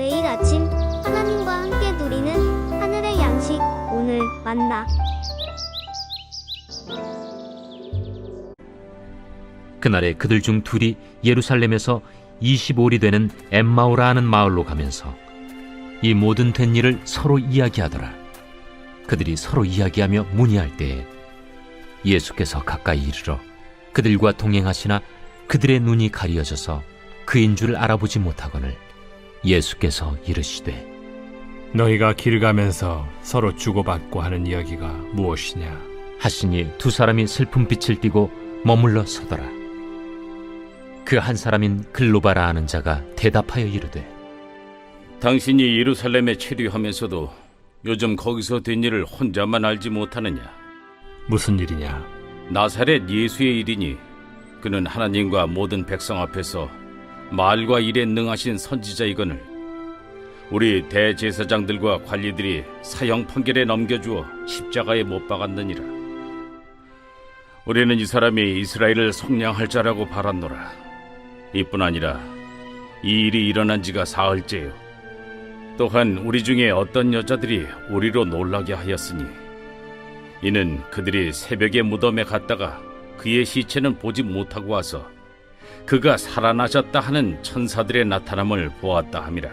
매일 아침 하나님과 함께 누리는 하늘의 양식 오늘 만나. 그날에 그들 중 둘이 예루살렘에서 25里되는 엠마오라 하는 마을로 가면서 이 모든 된 일을 서로 이야기하더라. 그들이 서로 이야기하며 문의할 때에 예수께서 가까이 이르러 그들과 동행하시나 그들의 눈이 가리어져서 그인 줄 알아보지 못하거늘 예수께서 이르시되 너희가 길 가면서 서로 주고받고 하는 이야기가 무엇이냐? 하시니 두 사람이 슬픈 빛을 띠고 머물러 서더라. 그 한 사람인 글로바라 하는 자가 대답하여 이르되 당신이 예루살렘에 체류하면서도 요즘 거기서 된 일을 혼자만 알지 못하느냐? 무슨 일이냐? 나사렛 예수의 일이니 그는 하나님과 모든 백성 앞에서 말과 일에 능하신 선지자이거늘 우리 대제사장들과 관리들이 사형 판결에 넘겨주어 십자가에 못 박았느니라. 우리는 이 사람이 이스라엘을 속량할 자라고 바랐노라. 이뿐 아니라 이 일이 일어난 지가 사흘째요. 또한 우리 중에 어떤 여자들이 우리로 놀라게 하였으니 이는 그들이 새벽에 무덤에 갔다가 그의 시체는 보지 못하고 와서 그가 살아나셨다 하는 천사들의 나타남을 보았다 함이라.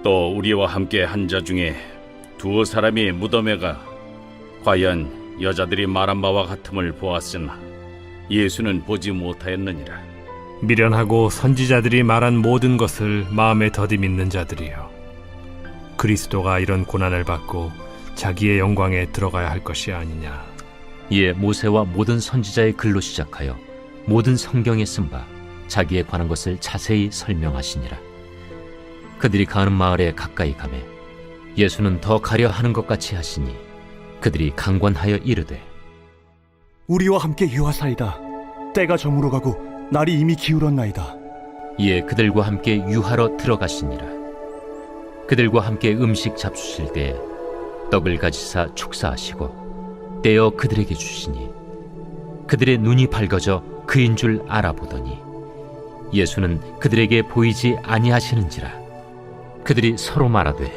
또 우리와 함께 한 자 중에 두어 사람이 무덤에 가 과연 여자들이 말한 바와 같음을 보았으나 예수는 보지 못하였느니라. 미련하고 선지자들이 말한 모든 것을 마음에 더디 믿는 자들이여, 그리스도가 이런 고난을 받고 자기의 영광에 들어가야 할 것이 아니냐? 이에 모세와 모든 선지자의 글로 시작하여 모든 성경에 쓴 바 자기에 관한 것을 자세히 설명하시니라. 그들이 가는 마을에 가까이 가매 예수는 더 가려 하는 것 같이 하시니 그들이 강권하여 이르되 우리와 함께 유하사이다. 때가 저물어 가고 날이 이미 기울었나이다. 이에 그들과 함께 유하러 들어가시니라. 그들과 함께 음식 잡수실 때에 떡을 가지사 축사하시고 떼어 그들에게 주시니 그들의 눈이 밝아져 그인 줄 알아보더니 예수는 그들에게 보이지 아니하시는지라. 그들이 서로 말하되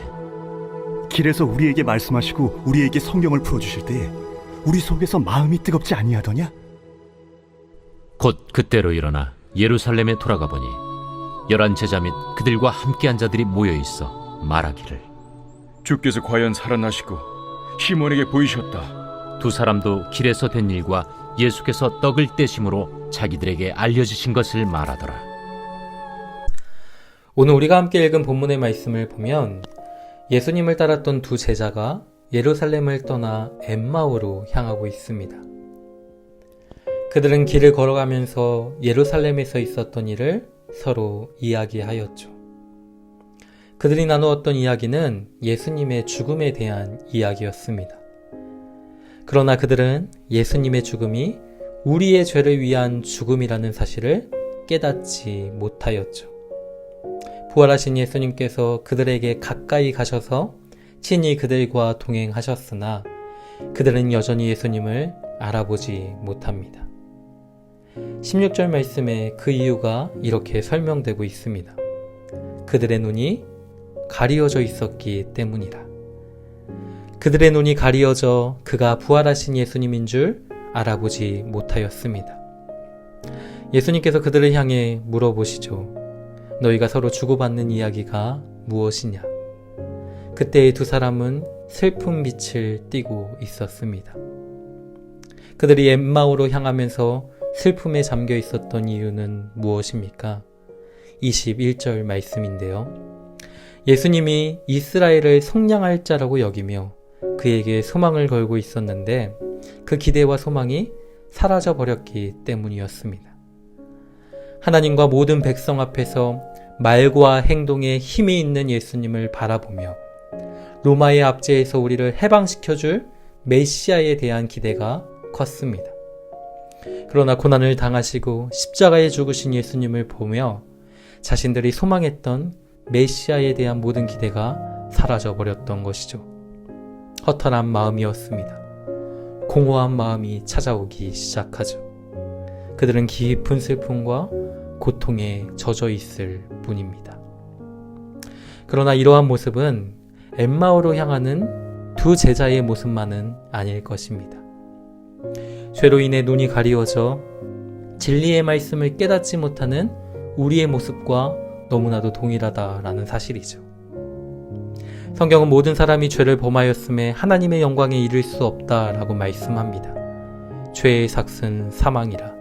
길에서 우리에게 말씀하시고 우리에게 성경을 풀어주실 때에 우리 속에서 마음이 뜨겁지 아니하더냐? 곧 그때로 일어나 예루살렘에 돌아가 보니 11 제자 및 그들과 함께한 자들이 모여 있어 말하기를 주께서 과연 살아나시고 시몬에게 보이셨다. 두 사람도 길에서 된 일과 예수께서 떡을 떼심으로 자기들에게 알려주신 것을 말하더라. 오늘 우리가 함께 읽은 본문의 말씀을 보면 예수님을 따랐던 두 제자가 예루살렘을 떠나 엠마오로 향하고 있습니다. 그들은 길을 걸어가면서 예루살렘에서 있었던 일을 서로 이야기하였죠. 그들이 나누었던 이야기는 예수님의 죽음에 대한 이야기였습니다. 그러나 그들은 예수님의 죽음이 우리의 죄를 위한 죽음이라는 사실을 깨닫지 못하였죠. 부활하신 예수님께서 그들에게 가까이 가셔서 친히 그들과 동행하셨으나 그들은 여전히 예수님을 알아보지 못합니다. 16절 말씀에 그 이유가 이렇게 설명되고 있습니다. 그들의 눈이 가리어져 있었기 때문이라. 그들의 눈이 가리어져 그가 부활하신 예수님인 줄 알아보지 못하였습니다. 예수님께서 그들을 향해 물어보시죠. 너희가 서로 주고받는 이야기가 무엇이냐? 그때의 두 사람은 슬픈 빛을 띠고 있었습니다. 그들이 엠마오로 향하면서 슬픔에 잠겨 있었던 이유는 무엇입니까? 21절 말씀인데요. 예수님이 이스라엘을 속량할 자라고 여기며 그에게 소망을 걸고 있었는데 그 기대와 소망이 사라져 버렸기 때문이었습니다. 하나님과 모든 백성 앞에서 말과 행동에 힘이 있는 예수님을 바라보며 로마의 압제에서 우리를 해방시켜줄 메시아에 대한 기대가 컸습니다. 그러나 고난을 당하시고 십자가에 죽으신 예수님을 보며 자신들이 소망했던 메시아에 대한 모든 기대가 사라져버렸던 것이죠. 허탈한 마음이었습니다. 공허한 마음이 찾아오기 시작하죠. 그들은 깊은 슬픔과 고통에 젖어 있을 뿐입니다. 그러나 이러한 모습은 엠마오로 향하는 두 제자의 모습만은 아닐 것입니다. 죄로 인해 눈이 가리워져 진리의 말씀을 깨닫지 못하는 우리의 모습과 너무나도 동일하다라는 사실이죠. 성경은 모든 사람이 죄를 범하였음에 하나님의 영광에 이를 수 없다라고 말씀합니다. 죄의 삭은 사망이라.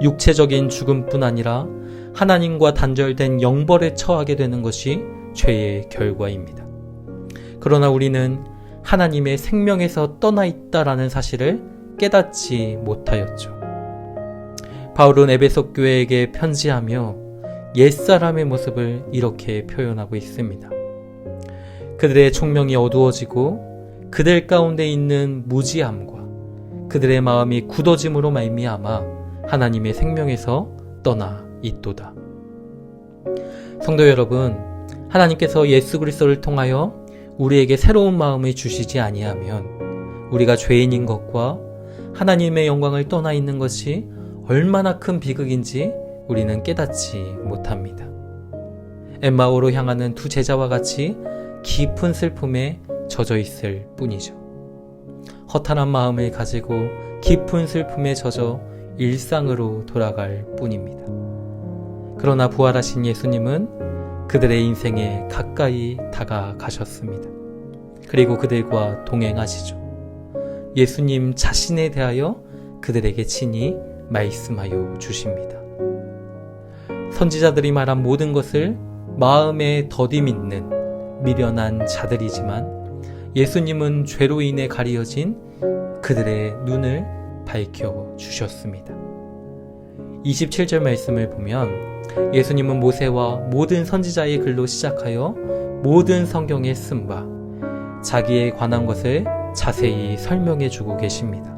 육체적인 죽음뿐 아니라 하나님과 단절된 영벌에 처하게 되는 것이 죄의 결과입니다. 그러나 우리는 하나님의 생명에서 떠나 있다라는 사실을 깨닫지 못하였죠. 바울은 에베소 교회에게 편지하며 옛사람의 모습을 이렇게 표현하고 있습니다. 그들의 총명이 어두워지고 그들 가운데 있는 무지함과 그들의 마음이 굳어짐으로 말미암아 하나님의 생명에서 떠나 있도다. 성도 여러분, 하나님께서 예수 그리스도를 통하여 우리에게 새로운 마음을 주시지 아니하면 우리가 죄인인 것과 하나님의 영광을 떠나 있는 것이 얼마나 큰 비극인지 우리는 깨닫지 못합니다. 엠마오로 향하는 두 제자와 같이 깊은 슬픔에 젖어 있을 뿐이죠. 허탄한 마음을 가지고 깊은 슬픔에 젖어 일상으로 돌아갈 뿐입니다. 그러나 부활하신 예수님은 그들의 인생에 가까이 다가가셨습니다. 그리고 그들과 동행하시죠. 예수님 자신에 대하여 그들에게 친히 말씀하여 주십니다. 선지자들이 말한 모든 것을 마음에 더디 믿는 미련한 자들이지만 예수님은 죄로 인해 가리어진 그들의 눈을 밝혀 주셨습니다. 27절 말씀을 보면 예수님은 모세와 모든 선지자의 글로 시작하여 모든 성경에 쓴 바 자기에 관한 것을 자세히 설명해 주고 계십니다.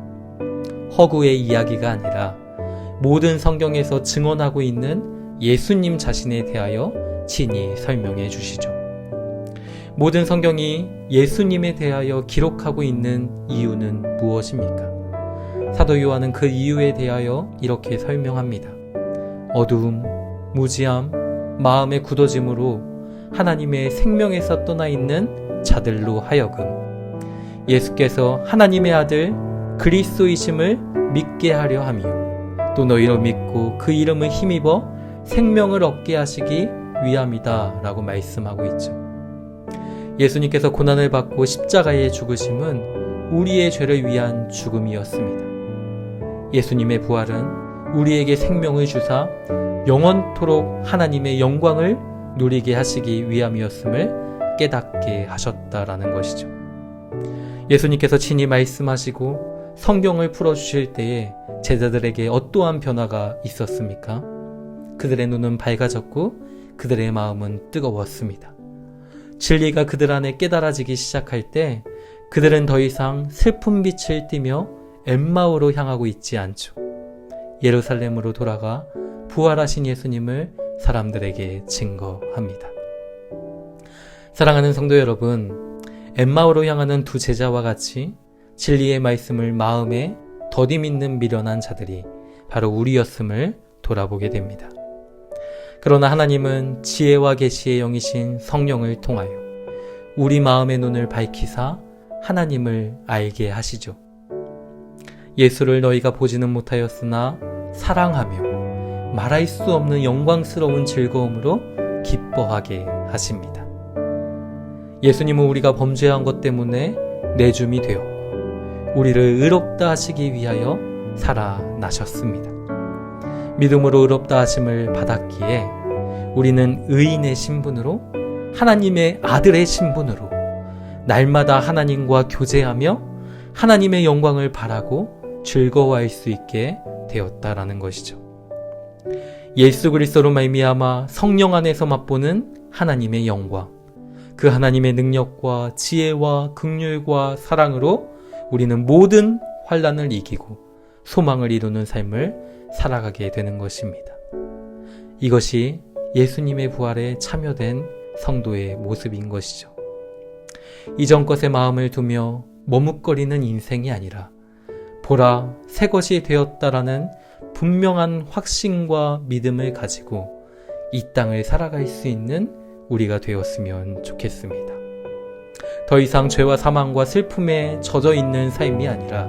허구의 이야기가 아니라 모든 성경에서 증언하고 있는 예수님 자신에 대하여 친히 설명해 주시죠. 모든 성경이 예수님에 대하여 기록하고 있는 이유는 무엇입니까? 사도 요한은 그 이유에 대하여 이렇게 설명합니다. 어두움, 무지함, 마음의 굳어짐으로 하나님의 생명에서 떠나 있는 자들로 하여금 예수께서 하나님의 아들 그리스도이심을 믿게 하려 하며 또 너희로 믿고 그 이름을 힘입어 생명을 얻게 하시기 위함이다 라고 말씀하고 있죠. 예수님께서 고난을 받고 십자가에 죽으심은 우리의 죄를 위한 죽음이었습니다. 예수님의 부활은 우리에게 생명을 주사 영원토록 하나님의 영광을 누리게 하시기 위함이었음을 깨닫게 하셨다라는 것이죠. 예수님께서 친히 말씀하시고 성경을 풀어주실 때에 제자들에게 어떠한 변화가 있었습니까? 그들의 눈은 밝아졌고 그들의 마음은 뜨거웠습니다. 진리가 그들 안에 깨달아지기 시작할 때 그들은 더 이상 슬픈 빛을 띠며 엠마오로 향하고 있지 않죠. 예루살렘으로 돌아가 부활하신 예수님을 사람들에게 증거합니다. 사랑하는 성도 여러분, 엠마오로 향하는 두 제자와 같이 진리의 말씀을 마음에 더디 믿는 미련한 자들이 바로 우리였음을 돌아보게 됩니다. 그러나 하나님은 지혜와 계시의 영이신 성령을 통하여 우리 마음의 눈을 밝히사 하나님을 알게 하시죠. 예수를 너희가 보지는 못하였으나 사랑하며 말할 수 없는 영광스러운 즐거움으로 기뻐하게 하십니다. 예수님은 우리가 범죄한 것 때문에 내줌이 되었고 우리를 의롭다 하시기 위하여 살아나셨습니다. 믿음으로 의롭다 하심을 받았기에 우리는 의인의 신분으로 하나님의 아들의 신분으로 날마다 하나님과 교제하며 하나님의 영광을 바라고 즐거워할 수 있게 되었다라는 것이죠. 예수 그리스도로 말미암아 성령 안에서 맛보는 하나님의 영광, 그 하나님의 능력과 지혜와 긍휼과 사랑으로 우리는 모든 환난을 이기고 소망을 이루는 삶을 살아가게 되는 것입니다. 이것이 예수님의 부활에 참여된 성도의 모습인 것이죠. 이전 것에 마음을 두며 머뭇거리는 인생이 아니라 보라 새 것이 되었다라는 분명한 확신과 믿음을 가지고 이 땅을 살아갈 수 있는 우리가 되었으면 좋겠습니다. 더 이상 죄와 사망과 슬픔에 젖어 있는 삶이 아니라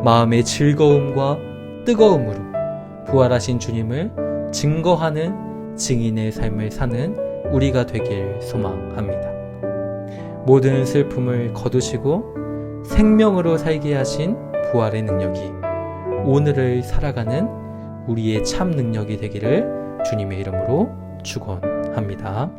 마음의 즐거움과 뜨거움으로 부활하신 주님을 증거하는 증인의 삶을 사는 우리가 되길 소망합니다. 모든 슬픔을 거두시고 생명으로 살게 하신 부활의 능력이 오늘을 살아가는 우리의 참 능력이 되기를 주님의 이름으로 축원합니다.